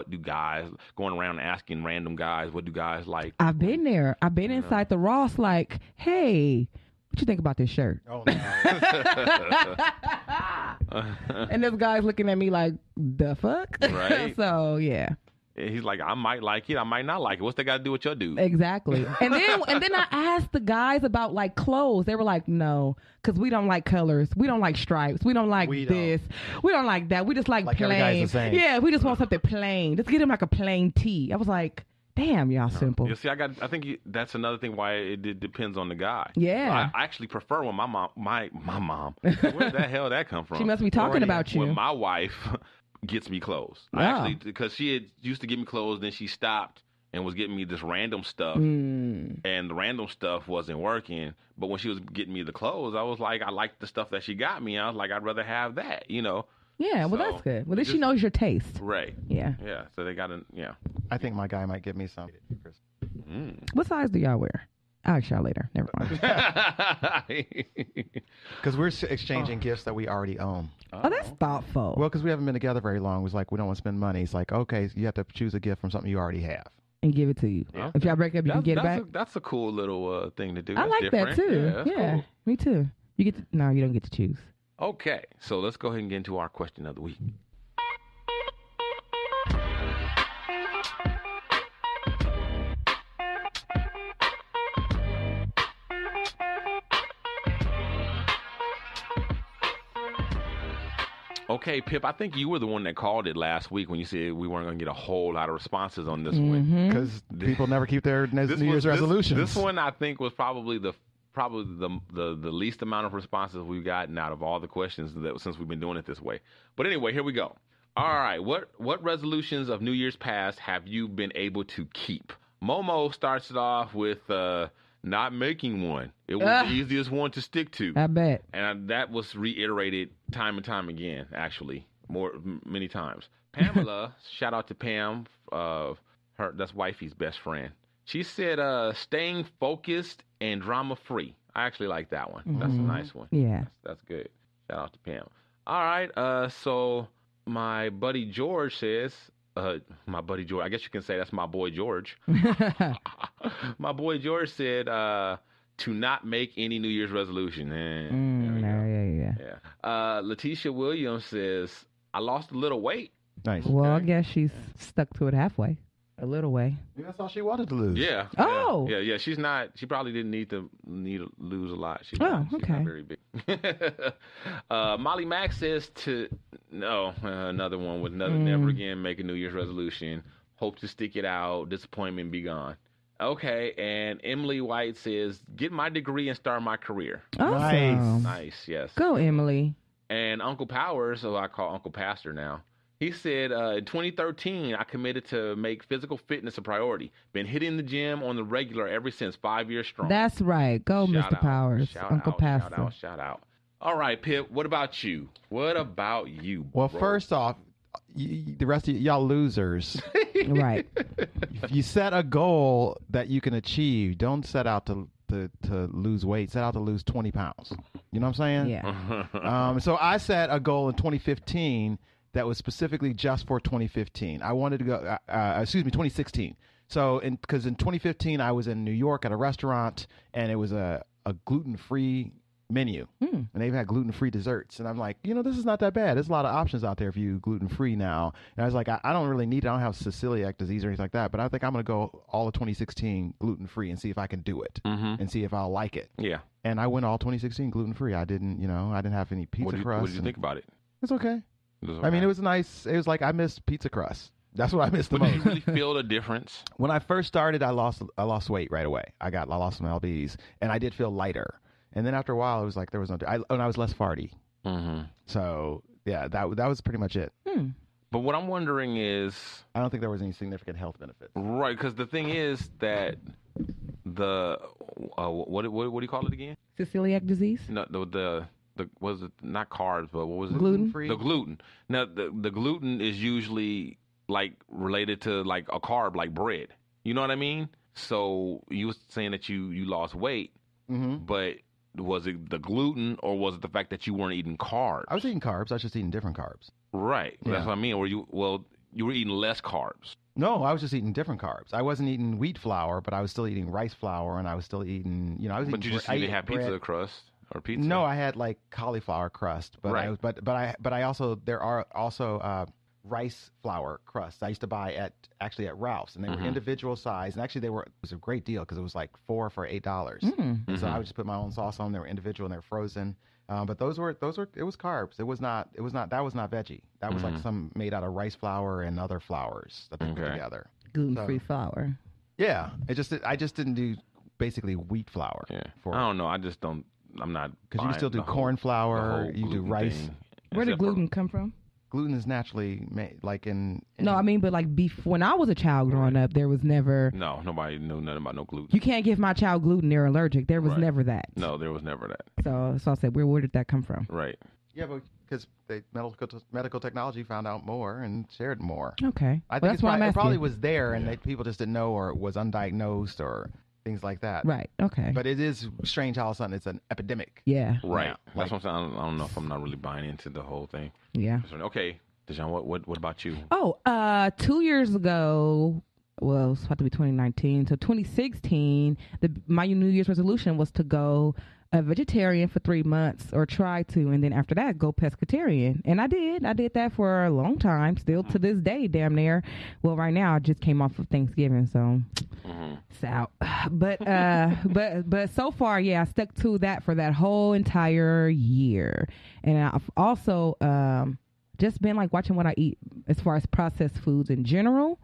do guys going around asking random guys, what do guys like? I've been there. I've been inside the Ross like, hey, what you think about this shirt? Oh, no. And this guy's looking at me like, the fuck? Right. So, yeah. He's like, I might like it, I might not like it. What's that got to do with your dude? Exactly. And then I asked the guys about like clothes. They were like, no, because we don't like colors. We don't like stripes. We don't like this. We don't like that. We just like plain. Every guy's the same. Yeah, we just want something plain. Just get him like a plain tee. I was like, damn, y'all simple. You see, I think that's another thing why it depends on the guy. Yeah. I actually prefer when my mom, where the hell that come from? She must be talking about you. When my wife gets me clothes. Oh. Actually, because she had used to give me clothes, then she stopped and was getting me this random stuff, and the random stuff wasn't working. But when she was getting me the clothes, I was like, I liked the stuff that she got me. I was like, I'd rather have that, you know. Yeah, well, that's good. Well, then she knows your taste. Right. Yeah. Yeah, so they got to, yeah. I think my guy might give me some. What size do y'all wear? I'll ask y'all later. Never mind. Because we're exchanging gifts that we already own. Oh, that's thoughtful. Well, because we haven't been together very long. It was like, we don't want to spend money. It's like, okay, so you have to choose a gift from something you already have. And give it to you. Yeah. If y'all break up, you can get it back. That's a cool little thing to do. I That's like different. that too. Yeah, cool. Me too. You get to, no, you don't get to choose. Okay, so let's go ahead and get into our question of the week. Okay, Pip, I think you were the one that called it last week when you said we weren't going to get a whole lot of responses on this one. Because people never keep their New Year's resolutions. This one, I think, was probably the least amount of responses we've gotten out of all the questions since we've been doing it this way. But anyway, here we go. All right, what resolutions of New Year's past have you been able to keep? Momo starts it off with not making one. It was the easiest one to stick to. I bet. And that was reiterated time and time again, actually, many times. Pamela, shout out to Pam, that's wifey's best friend. She said staying focused and drama-free. I actually like that one. That's a nice one. Yeah. That's good. Shout out to Pam. All right, so my buddy George says, my buddy George, I guess you can say that's my boy George. My boy George said to not make any New Year's resolution. Yeah. Letitia Williams says, I lost a little weight. Nice. Well, I guess she's stuck to it halfway. A little way. Maybe that's all she wanted to lose. Yeah. Oh. Yeah. She probably didn't need to lose a lot. She's okay. not very big. Molly Mack says another one with never again make a New Year's resolution. Hope to stick it out. Disappointment be gone. Okay, and Emily White says, get my degree and start my career. Awesome. Nice, yes. Go, Emily. And Uncle Powers, who I call Uncle Pastor now, he said, in 2013, I committed to make physical fitness a priority. Been hitting the gym on the regular ever since, 5 years strong. That's right. Go, Mr. Powers. Uncle Pastor. Shout out. All right, Pip, what about you? Well, first off, the rest of y'all losers. Right. If you set a goal that you can achieve, don't set out to lose weight. Set out to lose 20 pounds. You know what I'm saying? Yeah. So I set a goal in 2015 that was specifically just for 2015. I wanted to go, 2016. So, because in 2015, I was in New York at a restaurant, and it was a gluten-free menu. And they even had gluten-free desserts. And I'm like, this is not that bad. There's a lot of options out there for you gluten-free now. And I was like, I don't really need it. I don't have celiac disease or anything like that. But I think I'm going to go all of 2016 gluten-free and see if I can do it and see if I'll like it. Yeah. And I went all 2016 gluten-free. I didn't have any pizza crust. What did you think about it? It's okay. I mean, it was nice. It was like I missed pizza crust. That's what I missed the most. Did you really feel the difference? When I first started, I lost weight right away. I lost some lbs, and I did feel lighter. And then after a while, it was like there was no. I was less farty. Mm-hmm. So yeah, that was pretty much it. But what I'm wondering is, I don't think there was any significant health benefits. Right, because the thing is that the what do you call it again? Celiac disease. No, the was it not carbs, but what was it? Gluten. The gluten. Now the gluten is usually like related to like a carb, like bread. You know what I mean? So you were saying that you lost weight, but was it the gluten or was it the fact that you weren't eating carbs? I was eating carbs. I was just eating different carbs. Right. Yeah. That's what I mean. You were eating less carbs. No, I was just eating different carbs. I wasn't eating wheat flour, but I was still eating rice flour, and I was still eating, I was But eating. you just didn't have pizza crust or pizza. No, I had like cauliflower crust, but Right. but I also there are also rice flour crusts. I used to buy at Ralph's, and they were individual size, and actually it was a great deal because it was like 4 for $8. And so I would just put my own sauce on. They were individual and they were frozen. But those were it was carbs. It was not that was not veggie. That was like some made out of rice flour and other flours that they put together. Gluten-free flour. Yeah, I just didn't do basically wheat flour. Yeah. For I don't know. I just don't. I'm not. because you can still do corn flour. You do rice. Thing, Where did gluten come from? Gluten is naturally made, like in No, I mean, but like when I was a child growing up, there was never. No, nobody knew nothing about no gluten. You can't give my child gluten; they're allergic. There was never that. No, there was never that. So I said, where did that come from? Right. Yeah, but because medical technology found out more and shared more. Okay, I think it probably was there, and people just didn't know, or it was undiagnosed, or things like that. Right. Okay. But it is strange how all of a sudden it's an epidemic. Yeah. Right. Yeah, That's what I'm saying. I don't know if I'm not really buying into the whole thing. Yeah. Okay, Dejan, what about you? Oh, 2 years ago, well, it's about to be 2019. So 2016, my New Year's resolution was to go a vegetarian for 3 months, or try to, and then after that go pescatarian. And I did that for a long time, still to this day, damn near. Well, right now I just came off of Thanksgiving, so it's out. But so far, yeah, I stuck to that for that whole entire year. And I've also just been like watching what I eat as far as processed foods in general.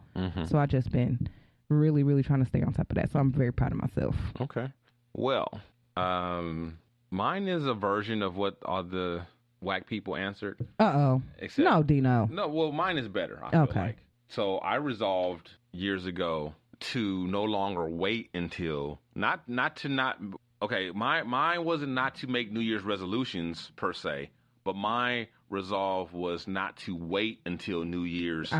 So I've just been really, really trying to stay on top of that. So I'm very proud of myself. Okay. Well, mine is a version of what all the whack people answered. No, Dino. No, well, mine is better, I feel like. So I resolved years ago to no longer wait until, mine wasn't not to make New Year's resolutions per se, but my resolve was not to wait until New Year's to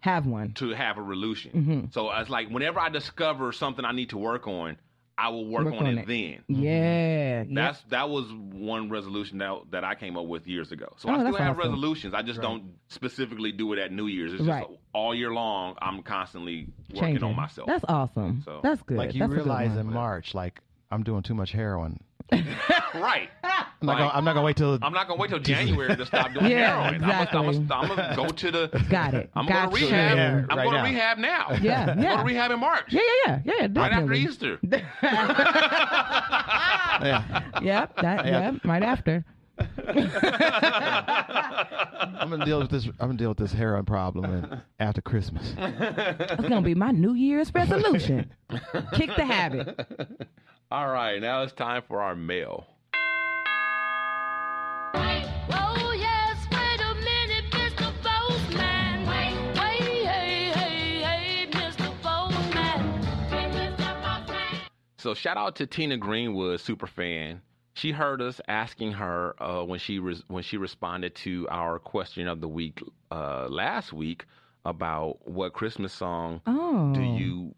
have one, to have a resolution. So it's like whenever I discover something I need to work on, I will work on it then. Yeah. That was one resolution that I came up with years ago. So I still have resolutions. I just don't specifically do it at New Year's. It's just all year long, I'm constantly working on myself. That's awesome. So that's good. Like you realize in March, like I'm doing too much heroin. Right. I'm not gonna wait till January to stop doing heroin. Exactly. I'm gonna go to the. Got it. I'm going to rehab. Yeah, I'm going to rehab now. Yeah. I'm going to rehab in March. Yeah. Right after Easter. Yep. Right after. I'm gonna deal with this heroin problem after Christmas. It's gonna be my New Year's resolution. Kick the habit. All right, now it's time for our mail. Oh, yes, wait a minute, Mr. Postman. Hey, Mr. Postman. So shout out to Tina Greenwood, super fan. She heard us asking her when she responded to our question of the week last week about what Christmas song do you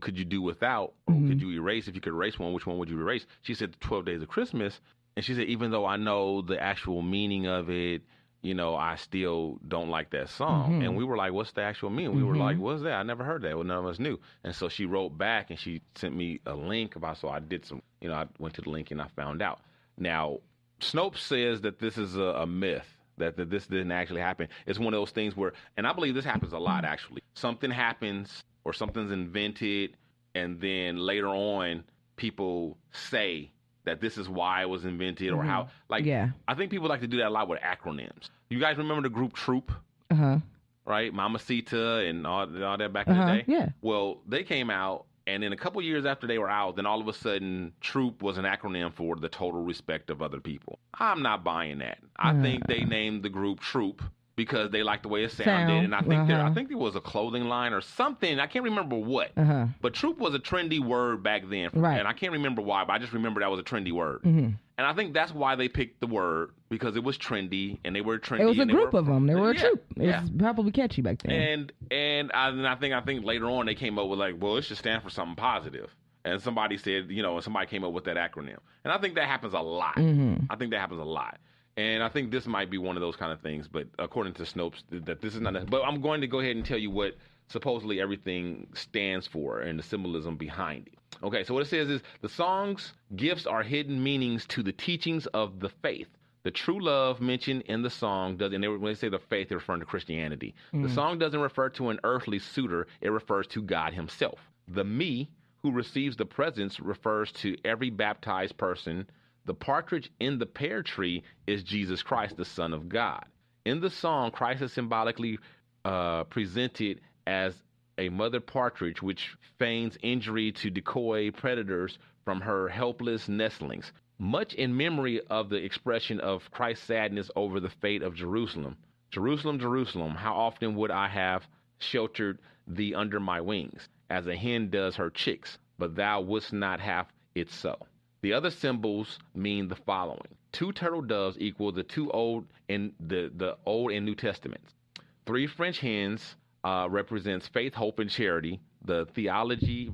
could you do without, or could you erase? If you could erase one, which one would you erase? She said the 12 Days of Christmas. And she said, even though I know the actual meaning of it, I still don't like that song. And we were like, what's the actual meaning? We were like, what's that? I never heard that. Well, none of us knew. And so she wrote back and she sent me a link so I did some, I went to the link and I found out. Now, Snopes says that this is a myth, that this didn't actually happen. It's one of those things where, and I believe this happens a lot actually. Something happens or something's invented, and then later on, people say that this is why it was invented or how. I think people like to do that a lot with acronyms. You guys remember the group Troop? Right? Mamacita and all that back in the day? Yeah. Well, they came out, and then a couple years after they were out, then all of a sudden, Troop was an acronym for the total respect of other people. I'm not buying that. I think they named the group Troop because they liked the way it sounded, and I think I think there was a clothing line or something. I can't remember what, but Troop was a trendy word back then, and I can't remember why, but I just remember that was a trendy word, and I think that's why they picked the word, because it was trendy, and they were trendy. It was a group of them. They were a troop. It was probably catchy back then. And I think later on they came up with it should stand for something positive. And somebody said, somebody came up with that acronym, and I think that happens a lot. I think that happens a lot. And I think this might be one of those kind of things, but according to Snopes, that this is not. But I'm going to go ahead and tell you what supposedly everything stands for and the symbolism behind it. Okay, so what it says is the song's gifts are hidden meanings to the teachings of the faith. The true love mentioned in the song doesn't. When they say the faith, they're referring to Christianity. The song doesn't refer to an earthly suitor; it refers to God Himself. The me who receives the presents refers to every baptized person. The partridge in the pear tree is Jesus Christ, the Son of God. In the song, Christ is symbolically presented as a mother partridge which feigns injury to decoy predators from her helpless nestlings. Much in memory of the expression of Christ's sadness over the fate of Jerusalem. Jerusalem, Jerusalem, how often would I have sheltered thee under my wings, as a hen does her chicks, but thou wouldst not have it so. The other symbols mean the following. 2 turtle doves equal the two old and the Old and New Testaments. 3 French hens represents faith, hope, and charity, the theological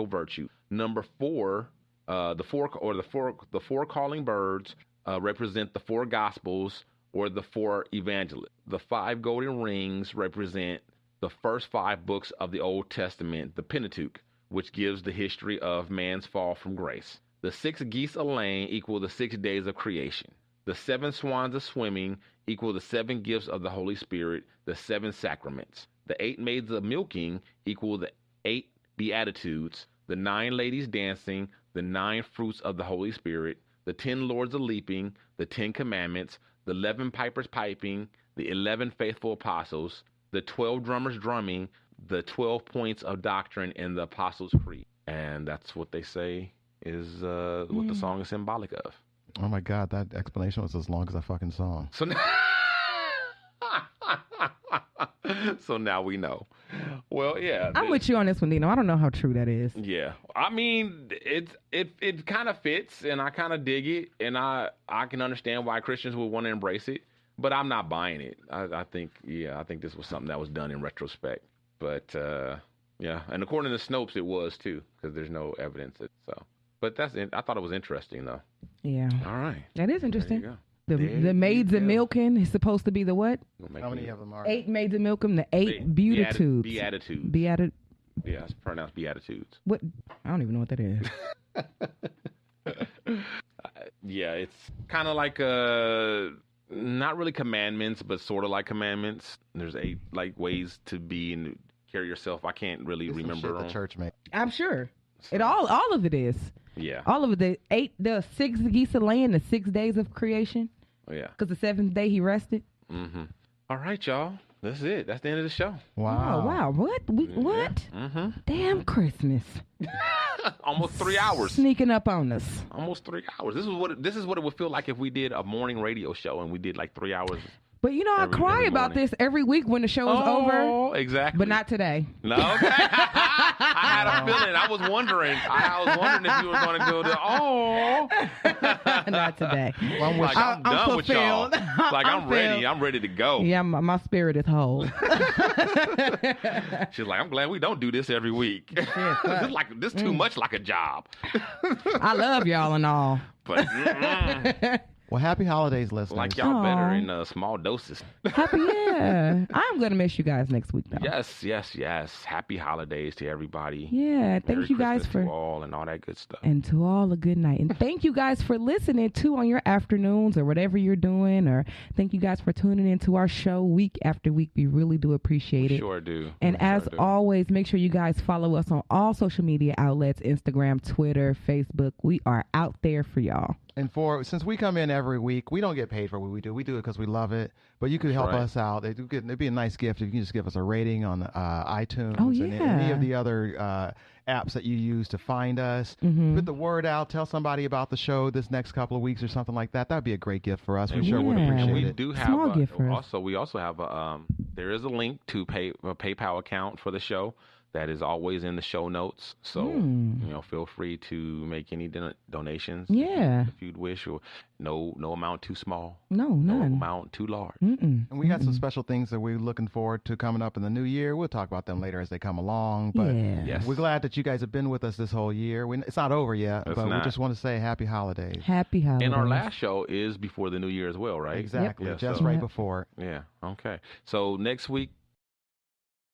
virtue. Number 4, the four calling birds represent the 4 gospels or the 4 evangelists. The 5 golden rings represent the first 5 books of the Old Testament, the Pentateuch, which gives the history of man's fall from grace. The 6 geese a laying equal the 6 days of creation. The 7 swans a swimming equal the 7 gifts of the Holy Spirit, the 7 sacraments. The 8 maids a milking equal the 8 beatitudes. The 9 ladies dancing, the 9 fruits of the Holy Spirit. The 10 lords a leaping, the 10 commandments. The 11 pipers piping, the 11 faithful apostles. The 12 drummers drumming, the 12 points of doctrine in the Apostles' Creed. And that's what they say is what the song is symbolic of. Oh my God, that explanation was as long as that fucking song. So now, so now we know. Well, yeah. I'm with you on this one, Dino. I don't know how true that is. Yeah. I mean, it kind of fits, and I kind of dig it, and I can understand why Christians would want to embrace it, but I'm not buying it. I think this was something that was done in retrospect. But, yeah, and according to Snopes, it was, too, because there's no evidence. But I thought it was interesting, though. Yeah. All right. That is interesting. There you go. The maids of milking is supposed to be the what? How many of them are? 8 maids of milking, the 8 beatitudes. Beatitudes. Yeah, it's pronounced beatitudes. What? I don't even know what that is. Yeah, it's kind of like not really commandments, but sort of like commandments. There's 8 like ways to be and carry yourself. I can't really remember. The church made. I'm sure. So, It all of it is. Yeah. All of it. The 6 geese of laying, the 6 days of creation. Oh, yeah. Because the 7th day he rested. Mm-hmm. All right, y'all. That's it. That's the end of the show. Wow. Oh, wow. What? What? Mm-hmm. Damn Christmas. Almost 3 hours. Sneaking up on us. Almost 3 hours. This is what it would feel like if we did a morning radio show and we did like 3 hours. But you know, I cry about this every week when the show is over. Oh, exactly. But not today. No, okay. I had a feeling. I was wondering. I was wondering if you were going to go to Not today. Well, I'm done with y'all. fulfilled. Like I'm ready. I'm ready to go. Yeah, my spirit is whole. She's like, I'm glad we don't do this every week. This too much like a job. I love y'all and all. But Well, happy holidays, listeners. like y'all better Aw. in small doses. Happy, yeah. I'm going to miss you guys next week, though. Yes. Happy holidays to everybody. Yeah, thank Merry you guys Christmas for... to all and all that good stuff. And to all a good night. And thank you guys for listening, too, on your afternoons or whatever you're doing. Or thank you guys for tuning into our show week after week. We really do appreciate it. Sure do. And We as sure do. always, make sure you guys follow us on all social media outlets, Instagram, Twitter, Facebook. We are out there for y'all. And since we come in every week, we don't get paid for what we do. We do it because we love it. But you could help right. us out. It'd be a nice gift if you can just give us a rating on iTunes Oh, and any yeah. of the other apps that you use to find us. Mhm. Put the word out. Tell somebody about the show this next couple of weeks or something like that. That would be a great gift for us. We And sure would Yeah. appreciate And we it. do have Small gift for us. we also have there is a link to a PayPal account for the show. That is always in the show notes. So, you know, feel free to make any donations. Yeah. If you'd wish, or no amount too small. No, No none. amount too large. Mm-mm. And we got some special things that we're looking forward to coming up in the new year. We'll talk about them later as they come along. But Yeah. Yes. we're glad that you guys have been with us this whole year. It's not over yet, It's but not. we just want to say happy holidays. Happy holidays. And our last show is before the new year as well, right? Exactly. Yeah, Just so- right Yep. before. Yeah. Okay. So next week,